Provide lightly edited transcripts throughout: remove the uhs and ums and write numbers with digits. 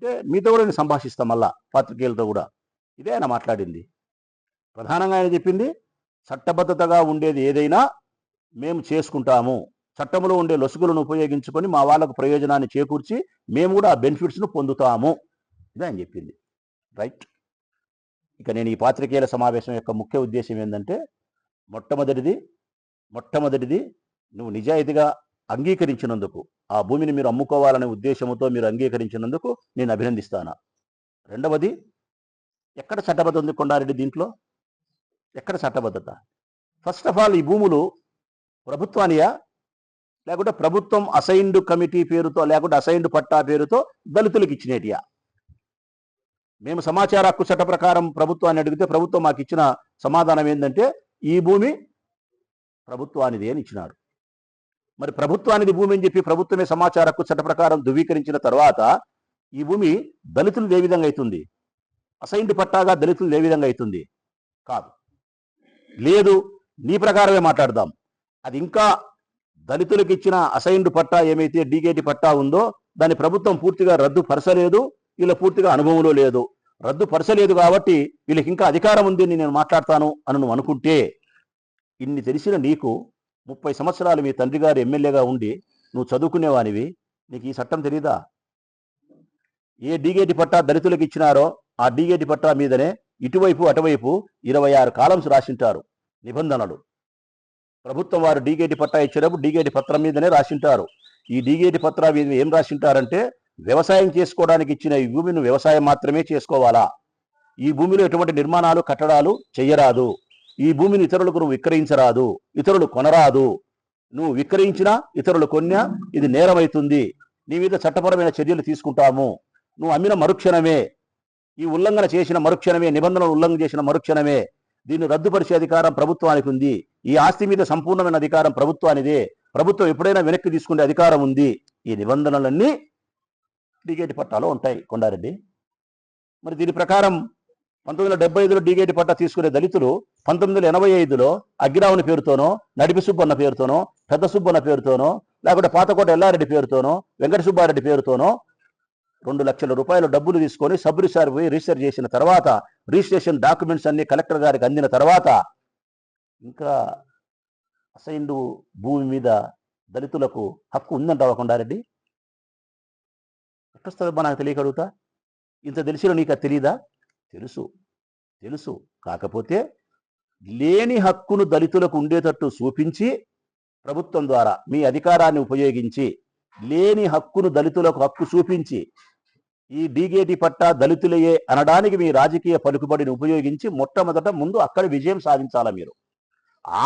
అంటే మీతో కూడా నేను సంభాషిస్తాం మళ్ళా పాత్రికేయులతో కూడా. ఇదే ఆయన మాట్లాడింది. ప్రధానంగా ఆయన చెప్పింది చట్టబద్ధతగా ఉండేది ఏదైనా మేము చేసుకుంటాము, చట్టంలో ఉండే లొసుగులను ఉపయోగించుకొని మా వాళ్ళకు ప్రయోజనాన్ని చేకూర్చి మేము కూడా ఆ బెనిఫిట్స్ను పొందుతాము. ఇదే ఆయన చెప్పింది. రైట్. ఇక నేను ఈ పాత్రికేయుల సమావేశం యొక్క ముఖ్య ఉద్దేశం ఏంటంటే మొట్టమొదటిది నువ్వు నిజాయితీగా అంగీకరించినందుకు, ఆ భూమిని మీరు అమ్ముకోవాలనే ఉద్దేశంతో మీరు అంగీకరించినందుకు నేను అభినందిస్తాను. రెండవది, ఎక్కడ చట్టబద్ధత ఉంది కొండారెడ్డి దీంట్లో? ఎక్కడ చట్టబద్ధత? ఫస్ట్ ఆఫ్ ఆల్ ఈ భూములు ప్రభుత్వానియా లేకుంటే ప్రభుత్వం అసైన్డ్ కమిటీ పేరుతో లేకుంటే అసైన్డ్ పట్టా పేరుతో దళితులకు ఇచ్చినేటియా? మేము సమాచార హక్కు చట్ట ప్రకారం ప్రభుత్వాన్ని అడిగితే ప్రభుత్వం మాకు ఇచ్చిన సమాధానం ఏంటంటే ఈ భూమి ప్రభుత్వానిది అని ఇచ్చినారు. మరి ప్రభుత్వానిది భూమి అని చెప్పి ప్రభుత్వమే సమాచార హక్కు చట్ట ప్రకారం ధృవీకరించిన తర్వాత ఈ భూమి దళితులు ఏ విధంగా అవుతుంది? అసైన్డ్ పట్టాగా దళితులు ఏ విధంగా అవుతుంది? కాదు. లేదు, నీ ప్రకారమే మాట్లాడదాం. అది ఇంకా దళితులకు ఇచ్చిన అసైన్డ్ పట్టా ఏమైతే డీకేటీ పట్టా ఉందో దాన్ని ప్రభుత్వం పూర్తిగా రద్దు పరచలేదు, వీళ్ళ పూర్తిగా అనుభవంలో లేదు. రద్దు పరచలేదు కాబట్టి వీళ్ళకి ఇంకా అధికారం ఉంది అని నేను మాట్లాడతాను అని నువ్వు అనుకుంటే, ఇన్ని తెలిసిన నీకు 30 సంవత్సరాలు మీ తండ్రి గారు ఎమ్మెల్యేగా ఉండి నువ్వు చదువుకునేవానివి, నీకు ఈ చట్టం తెలీదా? ఏ డీకేటీ పట్టా దళితులకు ఇచ్చినారో ఆ డీకేటీ పట్టా మీదనే ఇటువైపు అటువైపు 26 కాలమ్స్ రాసింటారు నిబంధనలు. ప్రభుత్వం వారు డీకేటీ పట్టా ఇచ్చేటప్పుడు డీకేటీ పత్రం మీదనే రాసింటారు. ఈ డీకేటీ పత్రం మీద ఏం రాసింటారంటే వ్యవసాయం చేసుకోవడానికి ఇచ్చిన ఈ భూమిని వ్యవసాయం మాత్రమే చేసుకోవాలా, ఈ భూమిలో ఎటువంటి నిర్మాణాలు కట్టడాలు చెయ్యరాదు, ఈ భూమిని ఇతరులకు నువ్వు విక్రయించరాదు, ఇతరులు కొనరాదు, నువ్వు విక్రయించినా ఇతరులు కొన్నా ఇది నేరమవుతుంది, నీ మీద చట్టపరమైన చర్యలు తీసుకుంటాము, నువ్వు అమ్మిన మరుక్షణమే, ఈ ఉల్లంఘన చేసిన మరుక్షణమే, నిబంధనలు ఉల్లంఘన చేసిన మరుక్షణమే దీన్ని రద్దుపరిచే అధికారం ప్రభుత్వానికి ఉంది, ఈ ఆస్తి మీద సంపూర్ణమైన అధికారం ప్రభుత్వానిదే, ప్రభుత్వం ఎప్పుడైనా వెనక్కి తీసుకునే అధికారం ఉంది. ఈ నిబంధనలన్నీ డీకేటీ పట్టాలో ఉంటాయి కొండారెడ్డి. మరి దీని ప్రకారం 1975లో డీకేటీ పట్టా తీసుకునే దళితులు 1985లో అగ్గిరావుని పేరుతోనో, నడిపి సుబ్బన్న పేరుతోనో, పెద్ద సుబ్బన్న పేరుతోనో, లేకుంటే పాతకోట ఎల్లారెడ్డి పేరుతోనో, వెంకట సుబ్బారెడ్డి పేరుతోనో 2 లక్షల రూపాయలు డబ్బులు తీసుకొని సబ్ రిజిస్ట్రార్ పోయి రిజిస్టర్ చేసిన తర్వాత రిజిస్ట్రేషన్ డాక్యుమెంట్స్ అన్ని కలెక్టర్ గారికి అందిన తర్వాత ఇంకా అసైన్డ్ భూమి మీద దళితులకు హక్కు ఉందంటావా కొండారెడ్డి? ఎట్టొస్తుందబ్బా నాకు తెలియక అడుగుతా. ఇంత తెలిసిన నీకు అది తెలీదా? తెలుసు. కాకపోతే లేని హక్కును దళితులకు ఉండేటట్టు చూపించి ప్రభుత్వం ద్వారా మీ అధికారాన్ని ఉపయోగించి లేని హక్కును దళితులకు హక్కు చూపించి ఈ డీకేటీ పట్టా దళితులయే అనడానికి మీ రాజకీయ పలుకుబడిని ఉపయోగించి మొట్టమొదట ముందు అక్కడ విజయం సాధించాలా మీరు.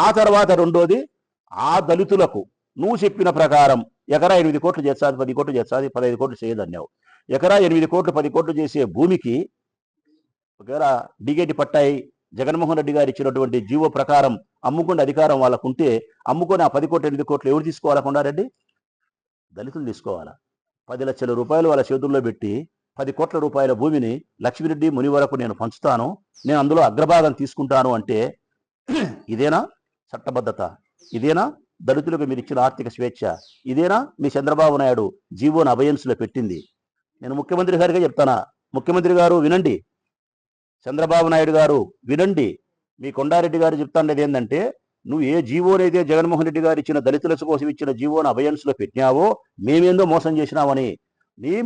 ఆ తర్వాత రెండోది, ఆ దళితులకు నువ్వు చెప్పిన ప్రకారం ఎకరా 8 కోట్లు చేస్తాది, 10 కోట్లు చేస్తాది, 15 కోట్లు చేయదన్నావు. ఎకరా 8 కోట్లు 10 కోట్లు చేసే భూమికి ఒకవేళ డీకేటీ పట్టాయి జగన్మోహన్ రెడ్డి గారు ఇచ్చినటువంటి జీవో ప్రకారం అమ్ముకునే అధికారం వాళ్ళకుంటే అమ్ముకొని ఆ 10 కోట్లు 8 కోట్లు ఎవరు తీసుకోవాలా కొండారెడ్డి? దళితులు తీసుకోవాలా. 10 లక్షల రూపాయలు వాళ్ళ చేతుల్లో పెట్టి 10 కోట్ల రూపాయల భూమిని లక్ష్మిరెడ్డి ముని వరకు నేను పంచుతాను, నేను అందులో అగ్రభాగం తీసుకుంటాను అంటే ఇదేనా చట్టబద్ధత? ఇదేనా దళితులకు మీరు ఇచ్చిన ఆర్థిక స్వేచ్ఛ? ఇదేనా మీ చంద్రబాబు నాయుడు జీవోను అభయన్స్లో పెట్టింది? నేను ముఖ్యమంత్రి గారిగా చెప్తానా, ముఖ్యమంత్రి గారు వినండి, చంద్రబాబు నాయుడు గారు వినండి, మీ కొండారెడ్డి గారు చెప్తాండేది ఏంటంటే నువ్వు ఏ జీవోనైతే జగన్మోహన్ రెడ్డి గారు ఇచ్చిన దళితుల కోసం ఇచ్చిన జీవోను అభయన్స్లో పెట్టినావో మేమేందో మోసం చేసినామని.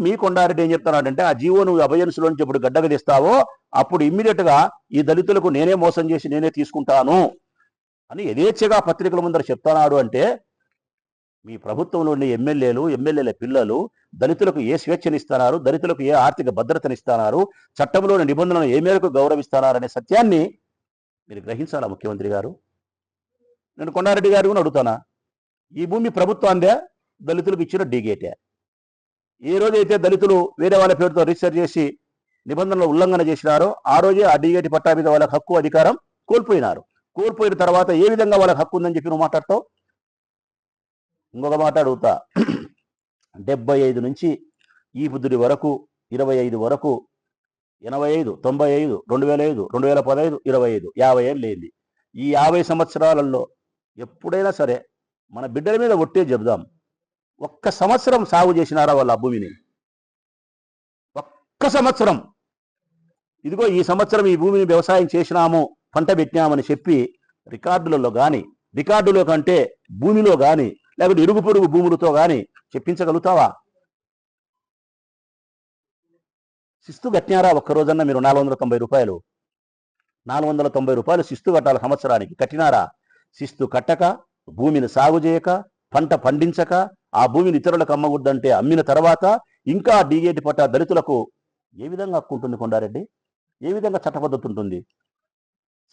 మీ కొండారెడ్డి ఏం చెప్తున్నాడంటే ఆ జీవో నువ్వు అభయన్స్లో నుంచి ఎప్పుడు గడ్డకు తెస్తావో అప్పుడు ఇమ్మీడియట్ గా ఈ దళితులకు నేనే మోసం చేసి నేనే తీసుకుంటాను అని యథేచ్ఛగా పత్రికల ముందర చెప్తున్నాడు. అంటే మీ ప్రభుత్వంలో ఉండే ఎమ్మెల్యేల పిల్లలు దళితులకు ఏ స్వేచ్ఛనిస్తున్నారు, దళితులకు ఏ ఆర్థిక భద్రతనిస్తున్నారు, చట్టంలోని నిబంధనలను ఏ మేరకు గౌరవిస్తున్నారనే సత్యాన్ని మీరు గ్రహించాలా ముఖ్యమంత్రి గారు. నేను కొండారెడ్డి గారు కూడా అడుగుతానా, ఈ భూమి ప్రభుత్వాందే దళితులకు ఇచ్చిన డీకేటే? ఏ రోజైతే దళితులు వేరే వాళ్ళ పేరుతో రిజిస్టర్ చేసి నిబంధనలు ఉల్లంఘన చేసినారో ఆ రోజే ఆ డీకేటీ పట్టా మీద వాళ్ళకి హక్కు అధికారం కోల్పోయినారు. కోల్పోయిన తర్వాత ఏ విధంగా వాళ్ళకి హక్కు ఉందని చెప్పి నువ్వు మాట్లాడతావు? ఇంకొక మాట అడుగుతా, 75 నుంచి ఈ బుద్ధుడి వరకు 25 వరకు 85, 95, 2005, 2015, 25, 50 ఏళ్ళు లేని ఈ 50 సంవత్సరాలలో ఎప్పుడైనా సరే మన బిడ్డల మీద ఒట్టే చెబుదాం, ఒక్క సంవత్సరం సాగు చేసినారా వాళ్ళ భూమిని? ఒక్క సంవత్సరం ఇదిగో ఈ సంవత్సరం ఈ భూమిని వ్యవసాయం చేసినాము, పంట పెట్టినామని చెప్పి రికార్డులలో కానీ, రికార్డులో కంటే భూమిలో కానీ, లేకపోతే ఇరుగు పొరుగు భూములతో కానీ చెప్పించగలుగుతావా? శిస్తు కట్టినారా ఒక్క రోజన్నా మీరు? 490 రూపాయలు, 490 రూపాయలు శిస్తు కట్టాలి సంవత్సరానికి. కట్టినారా? శిస్తు కట్టక, భూమిని సాగు చేయక, పంట పండించక, ఆ భూమిని ఇతరులకు అమ్మకూడదంటే అమ్మిన తర్వాత ఇంకా డీగేటి పట్టా దళితులకు ఏ విధంగా హక్కు ఉంటుంది కొండారెడ్డి? ఏ విధంగా చట్టబద్ధత ఉంటుంది?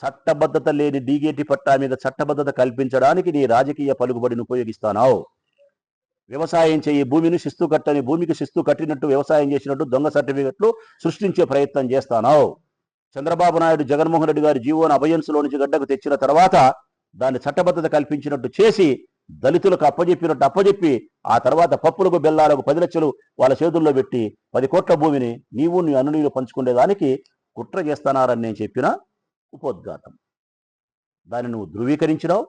చట్టబద్ధత లేని డీగేటి పట్టా మీద చట్టబద్ధత కల్పించడానికి నీ రాజకీయ పలుకుబడిని ఉపయోగిస్తానావు. వ్యవసాయం చేయి భూమిని శిస్తు కట్టని భూమికి శిస్తు కట్టినట్టు వ్యవసాయం చేసినట్టు దొంగ సర్టిఫికెట్లు సృష్టించే ప్రయత్నం చేస్తానావు. చంద్రబాబు నాయుడు జగన్మోహన్ రెడ్డి గారి జీవోను అభయన్స్లో నుంచి గడ్డకు తెచ్చిన తర్వాత దాన్ని చట్టబద్ధత కల్పించినట్టు చేసి దళితులకు అప్పజెప్పి ఆ తర్వాత పప్పులకు బెల్లాలకు 10 లక్షలు వాళ్ళ చేతుల్లో పెట్టి 10 కోట్ల భూమిని నీవు నీ అనునీయులు పంచుకునేదానికి కుట్ర చేస్తున్నారని నేను చెప్పిన ఉపోద్ఘాతం. దాన్ని నువ్వు ధృవీకరించినావు.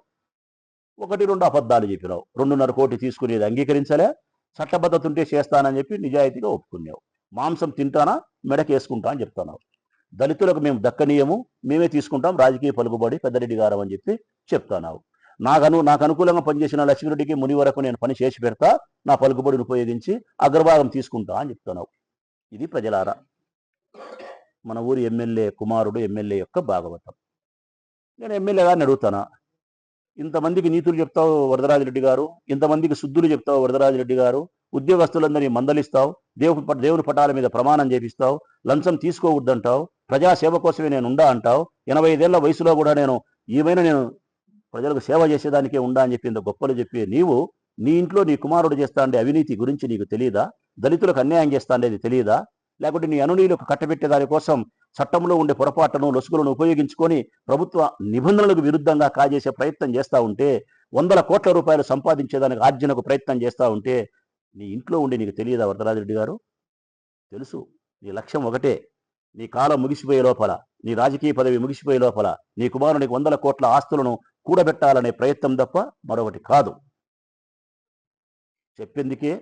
1-2 అబద్ధాలు చెప్పినావు. 2.5 కోటి తీసుకునేది అంగీకరించలే. చట్టబద్ధత ఉంటే చేస్తానని చెప్పి నిజాయితీగా ఒప్పుకున్నావు. మాంసం తింటానా, మెడకేసుకుంటా అని చెప్తున్నావు. దళితులకు మేము దక్కనీయము, మేమే తీసుకుంటాం రాజకీయ పలుకుబడి పెద్దరెడ్డి గారు అని చెప్పి చెప్తున్నావు. నాకు అనుకూలంగా పనిచేసిన లక్ష్మీరెడ్డికి ముని వరకు నేను పని చేసి పెడతా, నా పలుకుబడిని ఉపయోగించి అగ్రభాగం తీసుకుంటా అని చెప్తున్నావు. ఇది ప్రజలారా మన ఊరి ఎమ్మెల్యే కుమారుడు, ఎమ్మెల్యే యొక్క భాగవతం. నేను ఎమ్మెల్యే గారిని అడుగుతానా, ఇంతమందికి నీతులు చెప్తావు వరదరాజిరెడ్డి గారు, ఇంతమందికి శుద్ధులు చెప్తావు వరదరాజిరెడ్డి గారు, ఉద్యోగస్తులందరినీ మందలిస్తావు, దేవుని పటాల మీద ప్రమాణం చేపిస్తావు, లంచం తీసుకోవద్దంటావు, ప్రజాసేవ కోసమే నేను ఉండా అంటావు, 85 ఏళ్ల వయసులో కూడా నేను ప్రజలకు సేవ చేసేదానికే ఉండా అని చెప్పి ఇంత గొప్పలు చెప్పి నీవు నీ ఇంట్లో నీ కుమారుడు చేస్తాండే అవినీతి గురించి నీకు తెలియదా? దళితులకు అన్యాయం చేస్తాండేది తెలియదా? లేకుంటే నీ అనునీయులకు కట్టబెట్టే దానికోసం చట్టంలో ఉండే పొరపాట్లను లొసుగులను ఉపయోగించుకొని ప్రభుత్వ నిబంధనలకు విరుద్ధంగా కాజేసే ప్రయత్నం చేస్తూ ఉంటే, 100 కోట్ల రూపాయలు సంపాదించేదానికి ఆర్జనకు ప్రయత్నం చేస్తూ ఉంటే నీ ఇంట్లో ఉండి నీకు తెలియదా వరదరాజిరెడ్డి గారు? తెలుసు. నీ లక్ష్యం ఒకటే. నీ కాలం ముగిసిపోయే లోపల, నీ రాజకీయ పదవి ముగిసిపోయే లోపల నీ కుమారునికి 100 కోట్ల ఆస్తులను కూడబెట్టాలనే ప్రయత్నం తప్ప మరొకటి కాదు. చెప్పేందుకే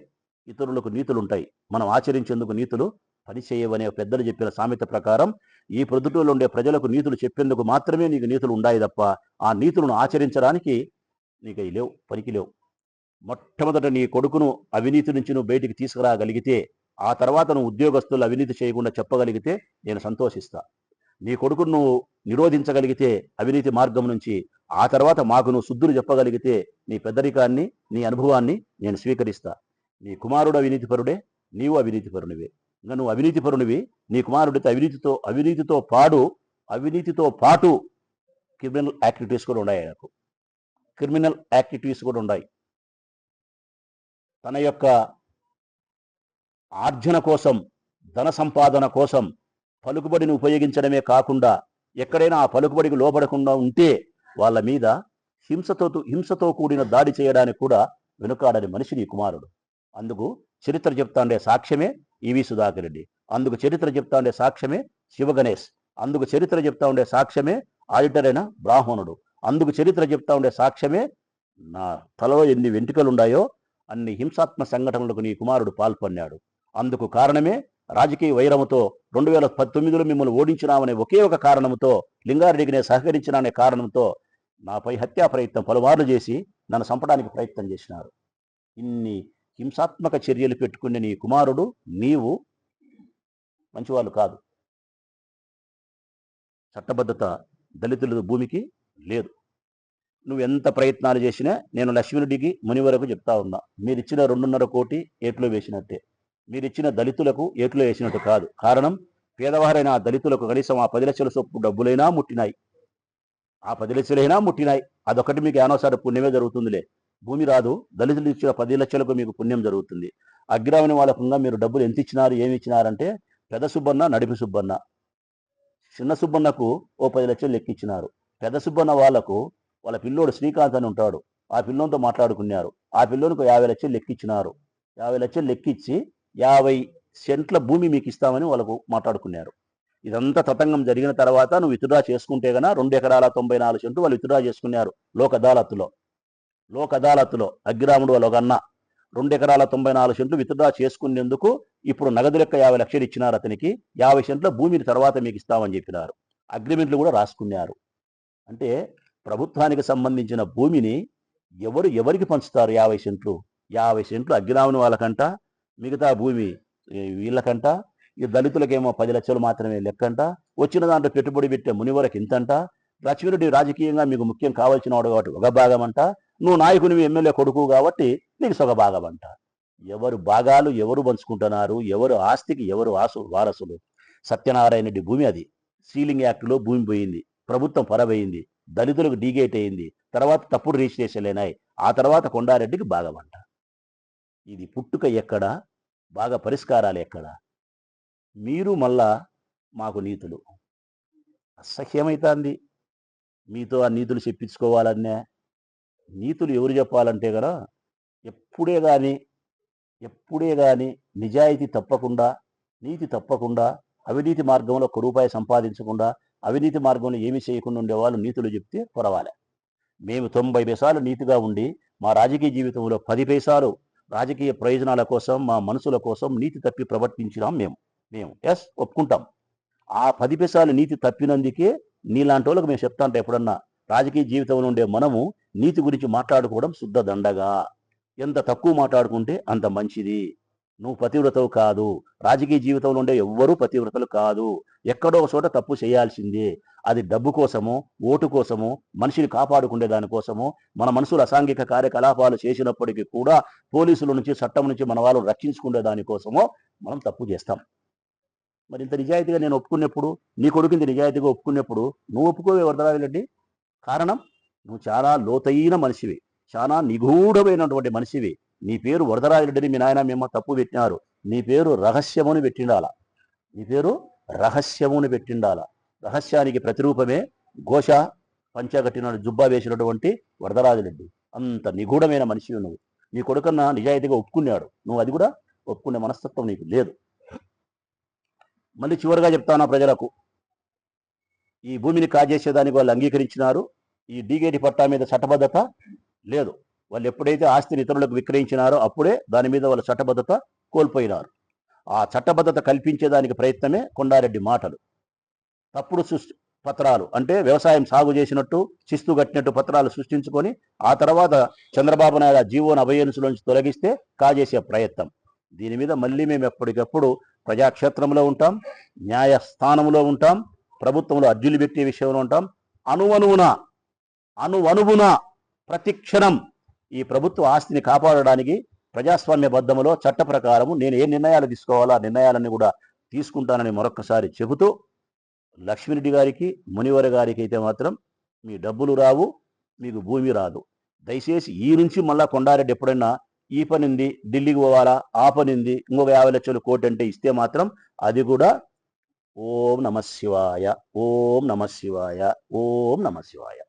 ఇతరులకు నీతులుంటాయి, మనం ఆచరించేందుకు నీతులు పనిచేయవనే పెద్దలు చెప్పిన సామెత ప్రకారం ఈ ప్రొద్దుటూరులో ఉండే ప్రజలకు నీతులు చెప్పేందుకు మాత్రమే నీకు నీతులు ఉండాయి తప్ప ఆ నీతులను ఆచరించడానికి నీకు అవి లేవు, పనికి లేవు. మొట్టమొదట నీ కొడుకును అవినీతి నుంచి నువ్వు బయటికి తీసుకురాగలిగితే, ఆ తర్వాత నువ్వు ఉద్యోగస్తులు అవినీతి చేయకుండా చెప్పగలిగితే నేను సంతోషిస్తా. నీ కొడుకును నువ్వు నిరోధించగలిగితే అవినీతి మార్గం నుంచి, ఆ తర్వాత మాకు నువ్వు శుద్ధులు చెప్పగలిగితే నీ పెద్దరికాన్ని, నీ అనుభవాన్ని నేను స్వీకరిస్తా. నీ కుమారుడు అవినీతిపరుడే, నీవు అవినీతిపరునివే. ఇంకా నువ్వు అవినీతిపరునివి, నీ కుమారుడితో అవినీతితో పాటు క్రిమినల్ యాక్టివిటీస్ కూడా ఉన్నాయి. నాకు క్రిమినల్ యాక్టివిటీస్ కూడా ఉన్నాయి. తన యొక్క ఆర్జన కోసం, ధన సంపాదన కోసం పలుకుబడిని ఉపయోగించడమే కాకుండా ఎక్కడైనా ఆ పలుకుబడికి లోపడకుండా ఉంటే వాళ్ళ మీద హింసతో కూడిన దాడి చేయడానికి కూడా వెనుకాడని మనిషి నీ కుమారుడు. అందుకు చరిత్ర చెప్తాండే సాక్ష్యమే ఈవి సుధాకర్ రెడ్డి, అందుకు చరిత్ర చెప్తాండే సాక్ష్యమే శివగణేష్, అందుకు చరిత్ర చెప్తా ఉండే సాక్ష్యమే ఆడిటర్ అయిన బ్రాహ్మణుడు, అందుకు చరిత్ర చెప్తా ఉండే సాక్ష్యమే నా తలలో ఎన్ని వెంట్రుకలు ఉన్నాయో అన్ని హింసాత్మక సంఘటనలకు నీ కుమారుడు పాల్పన్నాడు. అందుకు కారణమే రాజకీయ వైరముతో 2019లో మిమ్మల్ని ఓడించినామనే ఒకే ఒక కారణంతో, లింగారెడ్డికి నేను సహకరించినానే కారణంతో నాపై హత్యా ప్రయత్నం పలుమార్లు చేసి నన్ను చంపడానికి ప్రయత్నం చేసినారు. ఇన్ని హింసాత్మక చర్యలు పెట్టుకునే నీ కుమారుడు, నీవు మంచివాళ్ళు కాదు. చట్టబద్ధత దళితుల భూమికి లేదు. నువ్వు ఎంత ప్రయత్నాలు చేసినా నేను లక్ష్మీరెడ్డికి ముని వరకు చెప్తా ఉన్నా, మీరిచ్చిన 2.5 కోటి ఏట్లో వేసినట్టే, మీరిచ్చిన దళితులకు ఏట్లో వేసినట్టు కాదు. కారణం, పేదవారైన ఆ దళితులకు కనీసం ఆ 10 లక్షల చొప్పు డబ్బులైనా ముట్టినాయి, ఆ 10 లక్షలైనా ముట్టినాయి. అదొకటి మీకు ఏనోసారి పుణ్యమే జరుగుతుందిలే. భూమి రాదు, దళితులు ఇచ్చిన 10 లక్షలకు మీకు పుణ్యం జరుగుతుంది. అగ్రామని వాళ్ళకుండా మీరు డబ్బులు ఎంత ఇచ్చినారు, ఏమి ఇచ్చినారంటే, పెద్ద సుబ్బన్న, నడిపి సుబ్బన్న, చిన్న సుబ్బన్నకు ఓ 10 లక్షలు లెక్కిచ్చినారు. పెద్ద సుబ్బన్న వాళ్ళ పిల్లోడు శ్రీకాంత్ అని ఉంటాడు, ఆ పిల్లోనితో మాట్లాడుకున్నారు. ఆ పిల్లోనికి 50 లక్షలు లెక్కిచ్చినారు. 50 లక్షలు లెక్కిచ్చి 50 సెంట్ల భూమి మీకు ఇస్తామని వాళ్ళకు మాట్లాడుకున్నారు. ఇదంతా తతంగం జరిగిన తర్వాత నువ్వు విత్డ్రా చేసుకుంటే గన 2 ఎకరాల 94 సెంట్లు వాళ్ళు విత్డ్రా చేసుకున్నారు లోక్ అదాలత్లో. అగ్గిరాముడు వాళ్ళ ఒక అన్న 2 ఎకరాల 94 సెంట్లు విత్డ్రా చేసుకునేందుకు ఇప్పుడు నగదు లెక్క 50 లక్షలు ఇచ్చినారు అతనికి. 50 సెంట్ల భూమిని తర్వాత మీకు ఇస్తామని చెప్పినారు. అగ్రిమెంట్లు కూడా రాసుకున్నారు. అంటే ప్రభుత్వానికి సంబంధించిన భూమిని ఎవరికి పంచుతారు? 50 సెంట్లు. 50 సెంట్లు అగ్గిరాముని వాళ్ళకంట, మిగతా భూమి వీళ్ళకంట, ఈ దళితులకేమో 10 లక్షలు మాత్రమే లెక్కంట, వచ్చిన దాంట్లో పెట్టుబడి పెట్టే మునివరకు ఇంతంట, లక్ష్మీరెడ్డి రాజకీయంగా మీకు ముఖ్యం కావాల్సిన వాడు కాబట్టి ఒక భాగం అంట, నువ్వు నాయకునివి ఎమ్మెల్యే కొడుకు కాబట్టి నీకు సొగ భాగం అంట. ఎవరు భాగాలు ఎవరు పంచుకుంటున్నారు? ఎవరు ఆస్తికి ఎవరు వారసులు? సత్యనారాయణ రెడ్డి భూమి అది. సీలింగ్ యాక్టులో భూమి పోయింది, ప్రభుత్వం పరబోయింది, దళితులకు డీగేట్ అయింది, తర్వాత తప్పుడు రిజిస్ట్రేషన్లు అయినాయి, ఆ తర్వాత కొండారెడ్డికి భాగం అంట. ఇది పుట్టుక ఎక్కడ? బాగా పరిష్కారాలు ఎక్కడ? మీరు మళ్ళా మాకు నీతులు. అసహ్యమైతుంది మీతో ఆ నీతులు చెప్పించుకోవాలనే. నీతులు ఎవరు చెప్పాలంటే కదా, ఎప్పుడే కానీ నిజాయితీ తప్పకుండా, నీతి తప్పకుండా, అవినీతి మార్గంలో 1 రూపాయి సంపాదించకుండా, అవినీతి మార్గంలో ఏమీ చేయకుండా ఉండేవాళ్ళు నీతులు చెప్తే పొరవాలి. మేము 90 పైసలు నీతిగా ఉండి మా రాజకీయ జీవితంలో 10 పైసలు రాజకీయ ప్రయోజనాల కోసం, మా మనసుల కోసం నీతి తప్పి ప్రవర్తించినాం మేము ఎస్ ఒప్పుకుంటాం. ఆ 10 పైసలు నీతి తప్పినందుకే నీలాంటి వాళ్ళకి మేము చెప్తా ఉంటాం ఎప్పుడన్నా, రాజకీయ జీవితంలో ఉండే మనము నీతి గురించి మాట్లాడుకోవడం శుద్ధ దండగా. ఎంత తక్కువ మాట్లాడుకుంటే అంత మంచిది. నువ్వు పతివ్రతవు కాదు, రాజకీయ జీవితంలో ఉండే ఎవ్వరూ పతివ్రతలు కాదు. ఎక్కడో ఒక చోట తప్పు చేయాల్సిందే. అది డబ్బు కోసమో, ఓటు కోసమో, మనిషిని కాపాడుకునే దానికోసమో, మన మనుషులు అసాంఘిక కార్యకలాపాలు చేసినప్పటికీ కూడా పోలీసుల నుంచి, చట్టం నుంచి మన వాళ్ళు రక్షించుకునే దానికోసమో మనం తప్పు చేస్తాం. మరి ఇంత నిజాయితీగా నేను ఒప్పుకున్నప్పుడు, నీ కొడుకు ఇంత నిజాయితీగా ఒప్పుకున్నప్పుడు నువ్వు ఒప్పుకోవే వరదరాజులరెడ్డి? కారణం, నువ్వు చాలా లోతైన మనిషివి, చాలా నిగూఢమైనటువంటి మనిషివి. నీ పేరు వరదరాజులరెడ్డిని మీ నాయన మేము తప్పు పెట్టినారు. నీ పేరు రహస్యముని పెట్టిండాల. రహస్యానికి ప్రతిరూపమే ఘోష పంచగట్టిన జుబ్బా వేసినటువంటి వరదరాజులరెడ్డి. అంత నిగూఢమైన మనిషివి నువ్వు. నీ కొడుకన్నా నిజాయితీగా ఒప్పుకున్నాడు, నువ్వు అది కూడా ఒప్పుకునే మనస్తత్వం నీకు లేదు. మళ్ళీ చివరిగా చెప్తాను ప్రజలకు, ఈ భూమిని కాజేసేదానికి వాళ్ళు అంగీకరించినారు. ఈ డీగేటి పట్టా మీద చట్టబద్ధత లేదు. వాళ్ళు ఎప్పుడైతే ఆస్తిని ఇతరులకు విక్రయించినారో అప్పుడే దాని మీద వాళ్ళ చట్టబద్ధత కోల్పోయినారు. ఆ చట్టబద్ధత కల్పించేదానికి ప్రయత్నమే కొండారెడ్డి మాటలు. తప్పుడు పత్రాలు అంటే వ్యవసాయం సాగు చేసినట్టు, శిస్తు కట్టినట్టు పత్రాలు సృష్టించుకొని ఆ తర్వాత చంద్రబాబు నాయుడు ఆ జీవోను అభయన్సులోంచి తొలగిస్తే కాజేసే ప్రయత్నం. దీని మీద మళ్ళీ మేము ఎప్పటికప్పుడు ప్రజాక్షేత్రంలో ఉంటాం, న్యాయస్థానంలో ఉంటాం, ప్రభుత్వంలో అర్జీలు పెట్టే విషయంలో ఉంటాం. అనువనువున ప్రతి క్షణం ఈ ప్రభుత్వ ఆస్తిని కాపాడడానికి ప్రజాస్వామ్యబద్ధములో చట్ట ప్రకారము నేను ఏ నిర్ణయాలు తీసుకోవాలో ఆ నిర్ణయాలన్నీ కూడా తీసుకుంటానని మరొక్కసారి చెబుతూ, లక్ష్మీరెడ్డి గారికి, మునివర గారికి అయితే మాత్రం మీ డబ్బులు రావు, మీకు భూమి రాదు. దయచేసి ఈ నుంచి మళ్ళా కొండారెడ్డి ఎప్పుడైనా ఈ పనింది ఢిల్లీకి పోవాలా, ఆ పనింది ఇంకొక 50 లక్షలు కోటి అంటే ఇస్తే మాత్రం అది కూడా ఓం నమ శివాయ, ఓం నమ శివాయ, ఓం నమ శివాయ.